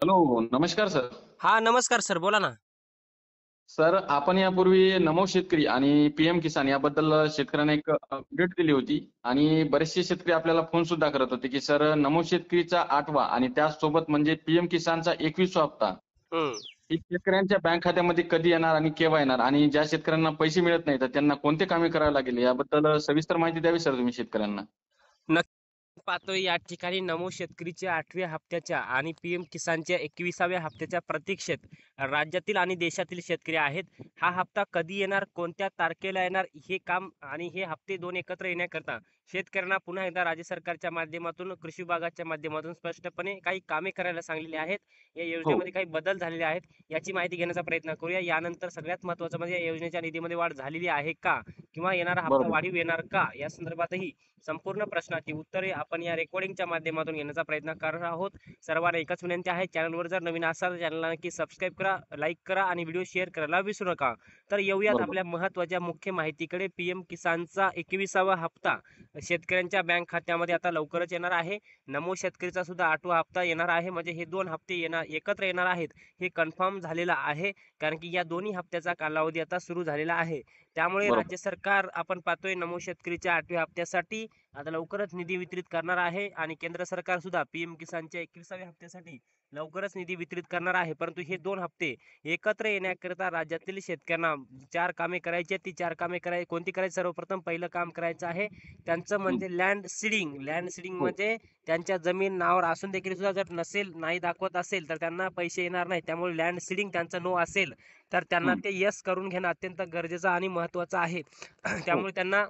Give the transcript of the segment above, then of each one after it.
Hello, नमस्कार sir. हा, नमस्कार सर, बोला ना. सर, आपण यापूर्वी नमो शेतकरी आणि पीएम किसान याबद्दल शेतकऱ्यांना एक अपडेट दिली होती आणि बरेचसे शेतकरी आपल्याला फोन सुद्धा करत होते की सर नमो शेतकरीचा 8वा आणि त्याचसोबत म्हणजे पीएम किसानचा 21वा हप्ता हम्म. ही शेतकऱ्यांच्या बँक खात्यामध्ये कधी येणार आणि केव्हा येणार आणि ज्या शेतकऱ्यांना पैसे मिळत नाही तर त्यांना कोणते कामे करावे लागेल याबद्दल सविस्तर माहिती द्यावी सर तुम्ही शेतकऱ्यांना. नक्की पाहतोय या ठिकाणी नमो शेतकरीच्या 8व्या हप्त्याच्या आणि पीएम किसानच्या 21व्या हप्त्याच्या प्रतीक्षेत राज्यातील आणि देशातील शेतकरी आहेत. हा हप्ता कधी येणार, कोणत्या तारखेला येणार, हे काम आणि हे हप्ते दोन एकत्र येण्याकरता शेतकऱ्यांना पुन्हा एकदा राज्य सरकारच्या माध्यमातून, कृषी विभागाच्या माध्यमातून स्पष्टपणे काही कामे करायला सांगलेली आहेत. या हो, योजनेमध्ये काही बदल झालेले आहेत, याची माहिती घेण्याचा प्रयत्न करूया. यानंतर सगळ्यात महत्त्वाचं म्हणजे या योजनेच्या निधीमध्ये वाढ झालेली आहे का, किंवा येणारा हप्ता बरोबर. वाढीव येणार का, या संदर्भातही संपूर्ण प्रश्नाची उत्तरे आपण या रेकॉर्डिंगच्या माध्यमातून घेण्याचा प्रयत्न करत आहोत. सर्वांना एकच विनंती आहे, चॅनलवर जर नवीन असाल चॅनलला नक्की सबस्क्राईब करा, लाईक करा आणि व्हिडिओ शेअर करायला विसरू नका. तर येऊयात बरोबर. आपल्या महत्त्वाच्या मुख्य माहितीकडे. पीएम किसानचा 21वा हप्ता शेतकऱ्यांच्या बँक खात्यामध्ये आता लवकरच येणार आहे. नमो शेतकरीचा सुद्धा 8वा हप्ता येणार आहे. म्हणजे हे दोन हप्ते एकत्र येणार आहेत, हे कन्फर्म झालेलं आहे. कारण की या दोन्ही हप्त्याचा कालावधी आता सुरू झालेला आहे. त्यामुळे बरोबर. राज्य सरकार आपण पाहतोय नमो शेतकरीच्या 8व्या हप्त्यासाठी आता लवकरच निधी वितरित करणार आहे आणि केंद्र सरकार सुद्धा पीएम किसानच्या 21व्या हप्त्यासाठी लवकरच निधी वितरित करणार आहे. परंतु हे दोन हप्ते एकत्र येण्याकरता राज्यातील शेतकऱ्यांना चार कामे करायची आहेत. ती चार कामे कोणती करायची? सर्वप्रथम पहिलं काम करायचं आहे त्यांचं हं. म्हणजे लँड सीडिंग. लँड सीडिंग हो. म्हणजे त्यांच्या जमीन नावावर असून देखील सुद्धा जर नसेल, नाही दाखवत असेल, तर त्यांना पैसे येणार नाही. त्यामुळे लँड सीडिंग त्यांचं नो असेल तर त्यांना हं. ते यस करून घेणं अत्यंत गरजेचं आणि महत्त्वाचं आहे. हो. त्यामुळे त्यांना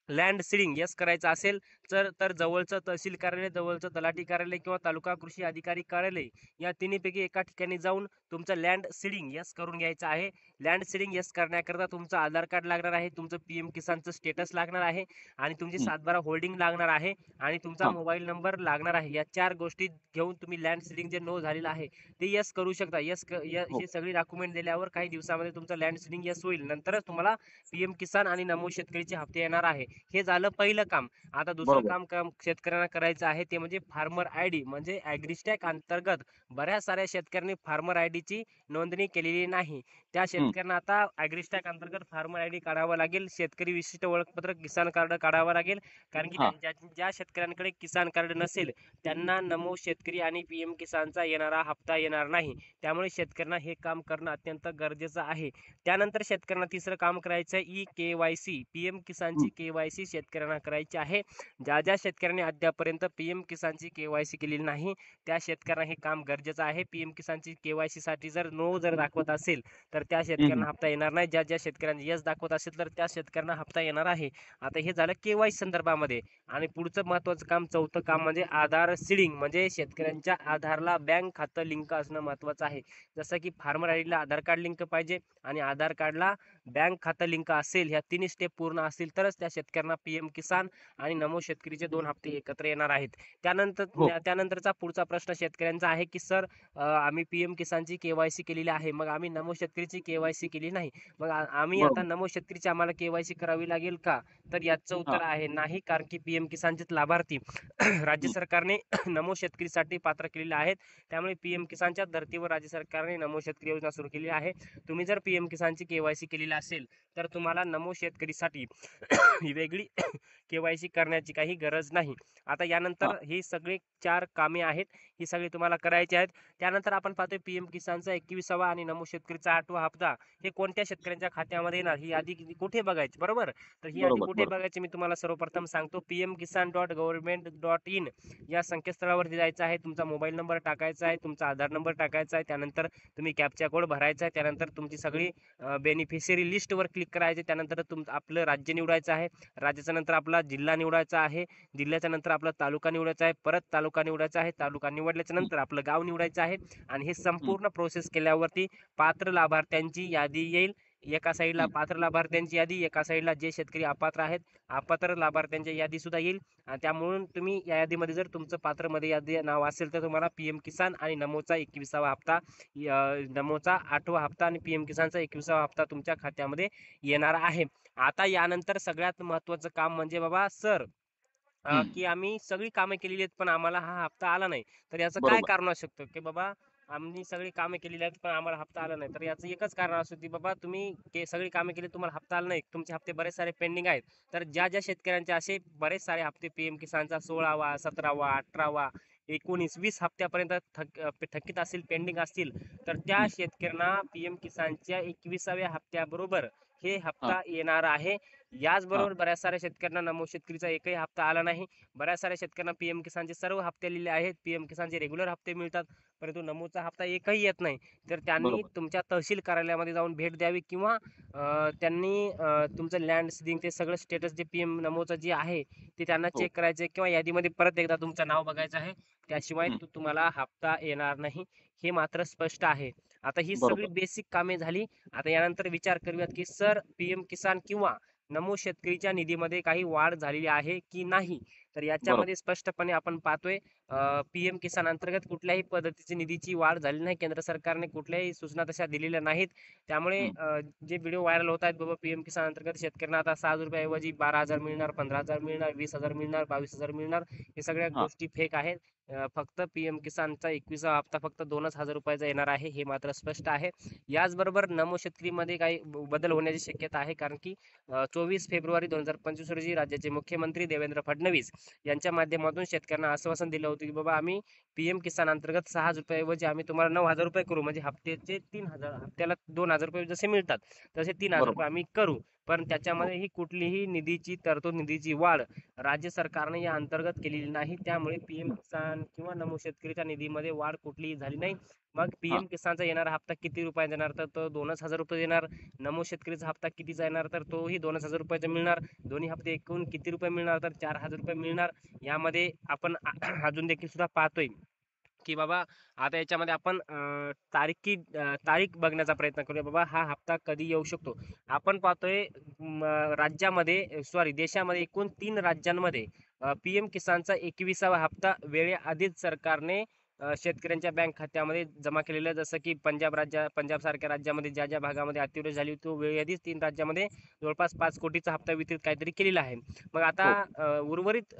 लँड सीडिंग यस करायचं असेल तर जवळचं तहसील कार्यालय, जवळचं तलाठी कार्यालय किंवा तालुका कृषी अधिकारी कार्यालय या तिन्हीपैकी एका ठिकाणी जाऊन तुमचं लँड सीडिंग यस करून घ्यायचं आहे. लँड सीडिंग यस करण्याकरता तुमचं आधार कार्ड लागणार आहे, तुमचं पीएम किसानचं स्टेटस लागणार आहे आणि तुमची हं. 7/12 होल्डिंग लागणार आहे आणि तुमचा हां. मोबाईल नंबर लागणार आहे. या चार गोष्टी घेऊन तुम्ही लँड सीडिंग जे नो झालेलं आहे ते यस करू शकता. हो. हे सगळी डॉक्युमेंट दिल्यावर काही दिवसामध्ये तुमचं लँड सीडिंग यस होईल. नंतरच तुम्हाला पीएम किसान आणि नमो शेतकरीचे हप्ते येणार आहे. हे झालं पहिलं काम. आता दुसरं बरोबर. काम शेतकऱ्यांना करायचं आहे ते म्हणजे फार्मर आयडी, म्हणजे ॲग्रीस्टॅक अंतर्गत बऱ्याच साऱ्या शेतकऱ्यांनी फार्मर आयडीची नोंदणी केलेली नाही. त्या हं. शेतकऱ्यांना आता ॲग्रीस्टॅक अंतर्गत फार्मर आयडी काढावं लागेल. शेतकरी विशिष्ट ओळखपत्र किसान कार्ड काढावं लागेल. कारण की हां. ज्या शेतकऱ्यांकडे किसान कार्ड नसेल त्यांना नमो शेतकरी आणि पीएम किसानचा येणारा हप्ता येणार नाही. त्यामुळे शेतकऱ्यांना हे काम करणं अत्यंत गरजेचं आहे. त्यानंतर शेतकऱ्यांना तिसरं काम करायचं आहे केवायसी. पीएम किसानची हं. केवायसी शेतकऱ्यांना करायची आहे. ज्या शेतकऱ्यांनी अद्यापर्यंत पीएम किसानची केवायसी केलेली नाही त्या शेतकऱ्यांना हे काम गरजेचं आहे. पीएम किसानची केवायसी साठी जर दाखवत असेल तर त्या हं. हं. शेतकऱ्यांना हप्ता येणार नाही. ज्या शेतकऱ्यांना यस दाखवत असेल तर त्या शेतकऱ्यांना हप्ता येणार आहे. आता हे झालं केवायसी संदर्भामध्ये. आणि पुढचं महत्वाचं काम, चौथं काम म्हणजे आधार सीडिंग, म्हणजे शेतकऱ्यांच्या आधारला बँक खातं लिंक असणं महत्वाचं आहे. जसं की फार्मर आयडीला आधार कार्ड लिंक पाहिजे आणि आधार कार्डला बँक खातं लिंक असेल. ह्या तिन्ही स्टेप पूर्ण असतील तरच त्या शेतकऱ्यांना पीएम किसान आणि नमो शेतकरीचे दोन हप्ते एकत्र येणार आहेत. हो. त्यानंतरचा पुढचा प्रश्न शेतकऱ्यांचा आहे की सर, आम्ही पीएम किसानची केवायसी केलेली आहे, मग आम्ही नमो शेतकरीची केवायसी केली नाही, मग आम्ही आता बरोबर. नमो शेतकरीची आम्हाला केवायसी करावी लागेल का? तर याचं हां. उत्तर आहे नाही. कारण की पीएम किसानचे लाभार्थी राज्य हं. सरकारने नमो शेतकरीसाठी पात्र केलेले आहेत. त्यामुळे पीएम किसानच्या धर्तीवर राज्य सरकारने नमो शेतकरी योजना सुरू केली आहे. तुम्ही जर पीएम किसानची केवायसी केलेली असेल तर तुम्हाला नमो शेतकरीसाठी ही वेगळी केवायसी करण्याची काही गरज नाही. आता हां. यानंतर ही सगळी चार कामे आहेत, ही सगळी तुम्हाला करायची आहेत. त्यानंतर आपण पाहतोय पीएम किसानचा 21वा आणि नमो शेतकरीचा 8वा हप्ता हे कोणत्या शेतकऱ्यांच्या खात्यामध्ये येणार, ही यादी कुठे बघायची, बरोबर? तर ही यादी बरोबर. कुठे बरोबर. बघायची मी तुम्हाला सर्वप्रथम सांगतो. pmkisan.government.in या संकेतस्थळावरती जायचं आहे. तुमचा मोबाईल नंबर टाकायचा आहे, तुमचा आधार नंबर टाकायचा आहे, त्यानंतर तुम्ही कॅप्चा कोड भरायचा आहे, त्यानंतर तुमची सगळी बेनिफिशियरी लिस्टवर क्लिक करायचे, त्यानंतर आपलं राज्य निवडायचं आहे, राज्याच्या नंतर आपला जिल्हा निवडायचा आहे, जिल्ह्याच्या नंतर आपला तालुका निवडायचा आहे, परत तालुका निवडायचा आहे, तालुका निवडल्याच्या हं. नंतर आपलं गाव निवडायचं आहे आणि हे हं. संपूर्ण प्रोसेस केल्यावरती पात्र लाभार्थ्यांची यादी येईल. एका साईडला हं. पात्र लाभार्थ्यांची यादी, एका साईडला जे शेतकरी अपात्र आहेत अपात्र लाभार्थ्यांची यादी सुद्धा येईल. त्यामुळे तुम्ही या यादीमध्ये जर तुमचं पात्रमध्ये यादी नाव असेल तर तुम्हाला पीएम किसान आणि नमोचा 21वा हप्ता, नमोचा 8वा हप्ता आणि पीएम किसानचा 21वा हप्ता तुमच्या खात्यामध्ये येणार आहे. आता यानंतर सगळ्यात महत्वाचं काम म्हणजे बाबा सर, हं. की आम्ही सगळी कामे केलेली आहेत पण आम्हाला हा हप्ता आला नाही, तर याचं काय बरोबर. कारण असू शकतं? की बाबा आम्ही सगळी कामे केलेली आहेत पण आम्हाला हप्ता आला नाही. तर याचं एकच कारण असू की बाबा तुम्ही सगळी कामे केली तुम्हाला हप्ता आला नाही. तुमचे हप्ते बरेच सारे पेंडिंग आहेत. तर ज्या ज्या शेतकऱ्यांचे असे बरेच सारे हप्ते पीएम किसानचा 16वा, 17वा, 18वा, 19, 20 हप्त्यापर्यंत थकीत असतील, पेंडिंग असतील, तर त्या हं. शेतकऱ्यांना पीएम किसानच्या 21व्या हप्त्याबरोबर हे हां, हप्ता येणार आहे. हां. याचबरोबर बऱ्याच साऱ्या शेतकऱ्यांना नमो शेतकरीचा एकही हप्ता आला नाही. बऱ्याच साऱ्या शेतकऱ्यांना पीएम किसानचे सर्व हप्ते आलेले आहेत. पीएम किसानचे रेग्युलर हप्ते मिळतात, परंतु नमोचा हप्ता एकही येत नाही. तर त्यांनी बरोबर. तुमच्या तहसील कार्यालयामध्ये जाऊन भेट द्यावी किंवा त्यांनी तुमचं लँड सीडिंग ते सगळं स्टेटस जे पीएम नमोचं जे आहे ते त्यांना हो. चेक करायचं किंवा यादीमध्ये परत एकदा तुमचं नाव बघायचं आहे. त्याशिवाय हं. तुम्हाला हप्ता येणार नाही, हे मात्र स्पष्ट आहे. आता ही सगळी बरोबर. बेसिक कामे झाली. आता यानंतर विचार करूयात की सर पीएम किसान किंवा नमो शेतकरीच्या निधीमध्ये काही वाढ झालेली आहे की नाही. तर बरोबर. याच्यामध्ये स्पष्टपणे आपण पाहतोय पीएम किसान अंतर्गत कुठल्याही पद्धतीची निधीची वाढ झाली नाही. केंद्र सरकारने कुठल्याही सूचना तशा दिलेल्या नाहीत. त्यामुळे हं. जे व्हिडिओ व्हायरल होत आहेत बाबा पीएम किसान अंतर्गत शेतकऱ्यांना आता 6,000 रुपयाऐवजी 12,000 मिळणार, 15,000 मिळणार, 20,000 मिळणार, 22,000 मिळणार, हे सगळ्या हां. गोष्टी फेक आहेत. फक्त पीएम किसानचा 21वा हप्ता फक्त 2,000 रुपयाचा येणार आहे, हे मात्र स्पष्ट आहे. याचबरोबर नमो शेतकरीमध्ये काही बदल होण्याची शक्यता आहे, कारण की 24 फेब्रुवारी 2025 रोजी राज्याचे मुख्यमंत्री देवेंद्र फडणवीस यांच्या माध्यमातून शेतकऱ्यांना आश्वासन दिलं होतं की बाबा आम्ही पीएम किसान अंतर्गत 6,000 रुपयाऐवजी आम्ही तुम्हाला 9,000 रुपये करू, म्हणजे हप्त्याचे 3,000, हप्त्याला 2,000 रुपये जसे मिळतात तसे 3,000 बरोबर. रुपये आम्ही करू. पण हो. त्याच्यामध्ये ही कुठलीही निधीची तरतूद, निधीची वाढ राज्य सरकारने या अंतर्गत केलेली नाही. त्यामुळे पीएम किसान किंवा नमो शेतकरीच्या निधीमध्ये वाढ कुठलीही झाली नाही. मग हां. पीएम किसानचा येणारा हप्ता किती रुपयाचा येणार, तर तो 2,000 रुपये येणार. नमो शेतकरीचा हप्ता कितीचा येणार, तर तोही 2,000 रुपयाचा मिळणार. दोन्ही हप्ते एकूण किती रुपये मिळणार, तर 4,000 रुपये मिळणार. यामध्ये आपण अजून देखील सुद्धा पाहतोय की बाबा आता याच्यामध्ये आपण तारीख बघण्याचा प्रयत्न करूया बाबा हा हप्ता कधी येऊ शकतो. आपण पाहतोय राज्यामध्ये, सॉरी, देशामध्ये एकूण 3 राज्यांमध्ये पीएम किसानचा 21वा हप्ता वेळेआधीच सरकारने शेतकऱ्यांच्या बँक खात्यामध्ये जमा केलेलं आहे. जसं की पंजाब सारख्या राज्यामध्ये ज्या ज्या भागामध्ये अतिवृष्टी झाली तो वेळेआधीच 3 राज्यामध्ये जवळपास 5 कोटीचा हप्ता वितरित काहीतरी केलेला आहे. मग आता हो. उर्वरित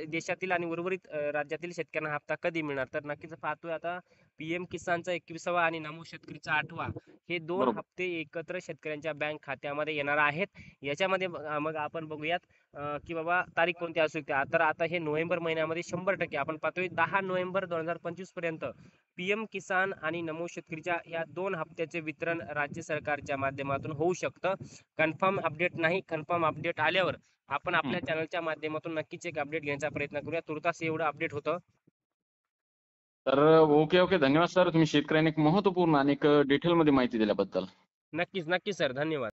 देशातील आणि उर्वरित राज्यातील शेतकऱ्यांना हप्ता कधी मिळणार, तर नक्कीच पाहतोय आता पीएम किसानचा 21वा आणि नमो शेतकरीचा 8वा, हे 2 हप्ते एकत्र शेतकऱ्यांच्या बँक खात्यामध्ये येणार आहेत. याच्यामध्ये मग आपण बघूयात की बाबा तारीख कोणती असू शकते. तर आता हे नोव्हेंबर महिन्यामध्ये 100% आपण पाहतोय 10 नोव्हेंबर 2025 पर्यंत पीएम किसान आणि नमो शेतकरीच्या या 2 हप्त्याचे वितरण राज्य सरकारच्या माध्यमातून होऊ शकतं. कन्फर्म अपडेट नाही, कन्फर्म अपडेट आल्यावर आपण हं. आपल्या चॅनलच्या माध्यमातून नक्कीच एक अपडेट घेण्याचा प्रयत्न करूया. तुर्तास एवढं अपडेट होतं. तर ओके, ओके. धन्यवाद सर. तुम्ही शेतकऱ्यांना एक महत्त्वपूर्ण आणि एक डिटेलमध्ये माहिती दिल्याबद्दल. नक्कीच, नक्कीच सर. धन्यवाद.